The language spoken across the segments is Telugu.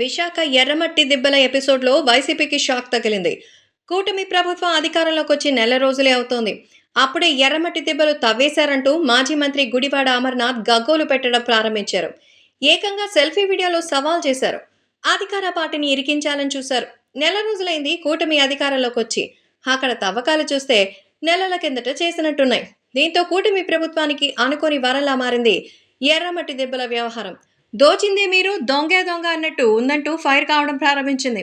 విశాఖ ఎర్రమట్టి దిబ్బల ఎపిసోడ్లో వైసీపీకి షాక్ తగిలింది. కూటమి ప్రభుత్వం అధికారంలోకి వచ్చి నెల రోజులే అవుతోంది. అప్పుడే ఎర్రమట్టి దిబ్బలు తవ్వేశారంటూ మాజీ మంత్రి గుడివాడ అమర్నాథ్ గగ్గోలు పెట్టడం ప్రారంభించారు. ఏకంగా సెల్ఫీ వీడియోలో సవాల్ చేశారు. అధికార పార్టీని ఇరికించాలని చూశారు. నెల రోజులైంది కూటమి అధికారంలోకి వచ్చి. అక్కడ తవ్వకాలు చూస్తే నెలల కిందట చేసినట్టున్నాయి. దీంతో కూటమి ప్రభుత్వానికి అనుకోని వరంలా మారింది ఎర్రమట్టి దిబ్బల వ్యవహారం. దోచిందే మీరు, దొంగే దొంగ అన్నట్టు ఉందంటూ ఫైర్ కావడం ప్రారంభించింది.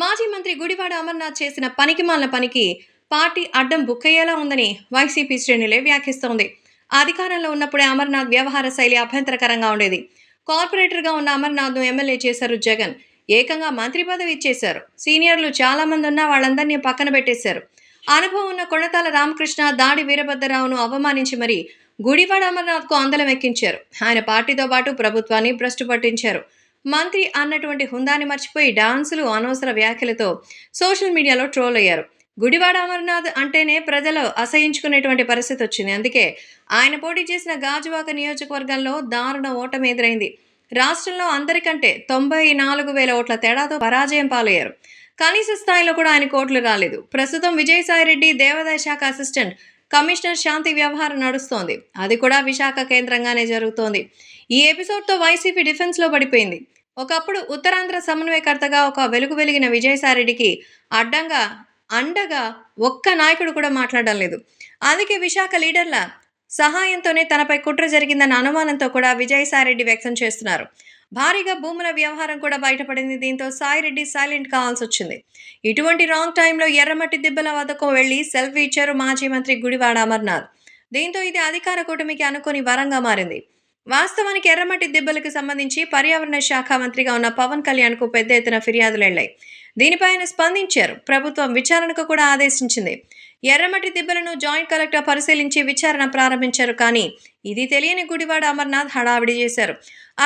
మాజీ మంత్రి గుడివాడ అమర్నాథ్ చేసిన పనికిమాలిన పనికి పార్టీ అడ్డం బుక్కయ్యేలా ఉందని వైసీపీ శ్రేణులే వ్యాఖ్యానిస్తోంది. అధికారంలో ఉన్నప్పుడే అమర్నాథ్ వ్యవహార శైలి అభ్యంతరకరంగా ఉండేది. కార్పొరేటర్గా ఉన్న అమర్నాథ్ను ఎమ్మెల్యే చేశారు జగన్. ఏకంగా మంత్రి పదవి ఇచ్చేశారు. సీనియర్లు చాలా మంది ఉన్నా వాళ్ళందరినీ పక్కన పెట్టేశారు. అనుభవం ఉన్న కొణతాల రామకృష్ణ, దాడి వీరభద్రరావును అవమానించి మరీ గుడివాడ అమర్నాథ్కు అందలం ఎక్కించారు. ఆయన పార్టీతో పాటు ప్రభుత్వాన్ని భ్రష్టు పట్టించారు. మంత్రి అన్నటువంటి హుందాని మర్చిపోయి డాన్సులు, అనవసర వ్యాఖ్యలతో సోషల్ మీడియాలో ట్రోల్ అయ్యారు. గుడివాడ అమర్నాథ్ అంటేనే ప్రజలు అసహించుకునేటువంటి పరిస్థితి వచ్చింది. అందుకే ఆయన పోటీ చేసిన గాజువాక నియోజకవర్గంలో దారుణ ఓటమి ఎదురైంది. రాష్ట్రంలో అందరికంటే 94,000 ఓట్ల తేడాతో పరాజయం పాలయ్యారు. కనీస స్థాయిలో కూడా ఆయనకు ఓట్లు రాలేదు. ప్రస్తుతం విజయసాయిరెడ్డి దేవాదాయ శాఖ అసిస్టెంట్ కమిషనర్ శాంతి వ్యవహారం నడుస్తోంది. అది కూడా విశాఖ కేంద్రంగానే జరుగుతోంది. ఈ ఎపిసోడ్తో వైసీపీ డిఫెన్స్లో పడిపోయింది. ఒకప్పుడు ఉత్తరాంధ్ర సమన్వయకర్తగా ఒక వెలుగు వెలిగిన విజయసాయిరెడ్డికి అండగా ఒక్క నాయకుడు కూడా మాట్లాడడం లేదు. అందుకే విశాఖ లీడర్ల సహాయంతోనే తనపై కుట్ర జరిగిందన్న అనుమానంతో కూడా విజయసాయిరెడ్డి వ్యక్తం చేస్తున్నారు. భారీగా భూముల వ్యవహారం కూడా బయటపడింది. దీంతో సాయిరెడ్డి సైలెంట్ కావాల్సి వచ్చింది. ఇటువంటి రాంగ్ టైంలో ఎర్రమట్టి దిబ్బల వద్దకు వెళ్లి సెల్ఫీ ఇచ్చారు మాజీ మంత్రి గుడివాడ అమర్నాథ్. దీంతో ఇది అధికార కూటమికి అనుకోని వరంగా మారింది. వాస్తవానికి ఎర్రమట్టి దిబ్బలకు సంబంధించి పర్యావరణ శాఖ మంత్రిగా ఉన్న పవన్ కళ్యాణ్కు పెద్ద ఎత్తున ఫిర్యాదులు వెళ్లాయి. దీనిపై ఆయన స్పందించారు. ప్రభుత్వం విచారణకు కూడా ఆదేశించింది. ఎర్రమట్టి దిబ్బలను జాయింట్ కలెక్టర్ పరిశీలించి విచారణ ప్రారంభించారు. కానీ ఇది తెలియని గుడివాడ అమర్నాథ్ హడావిడి చేశారు.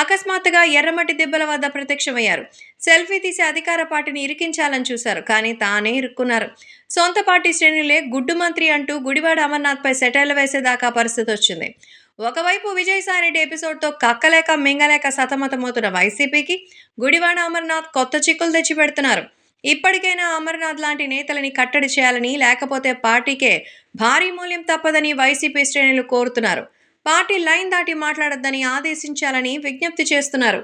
అకస్మాత్తుగా ఎర్రమట్టి దిబ్బల వద్ద ప్రత్యక్షమయ్యారు. సెల్ఫీ తీసి అధికార పార్టీని ఇరికించాలని చూశారు. కానీ తానే ఇరుక్కున్నారు. సొంత పార్టీ శ్రేణులే గుడ్డు మంత్రి అంటూ గుడివాడ అమర్నాథ్పై సెటైర్లు వేసేదాకా పరిస్థితి వచ్చింది. ఒకవైపు విజయసాయిరెడ్డి ఎపిసోడ్తో కక్కలేక మింగలేక సతమతమవుతున్న వైసీపీకి గుడివాడ అమర్నాథ్ కొత్త చిక్కులు తెచ్చి పెడుతున్నారు. ఇప్పటికైనా అమర్నాథ్ లాంటి నేతలని కట్టడి చేయాలని, లేకపోతే పార్టీకే భారీ మూల్యం తప్పదని వైసీపీ శ్రేణులు కోరుతున్నారు. పార్టీ లైన్ దాటి మాట్లాడొద్దని ఆదేశించాలని విజ్ఞప్తి చేస్తున్నారు.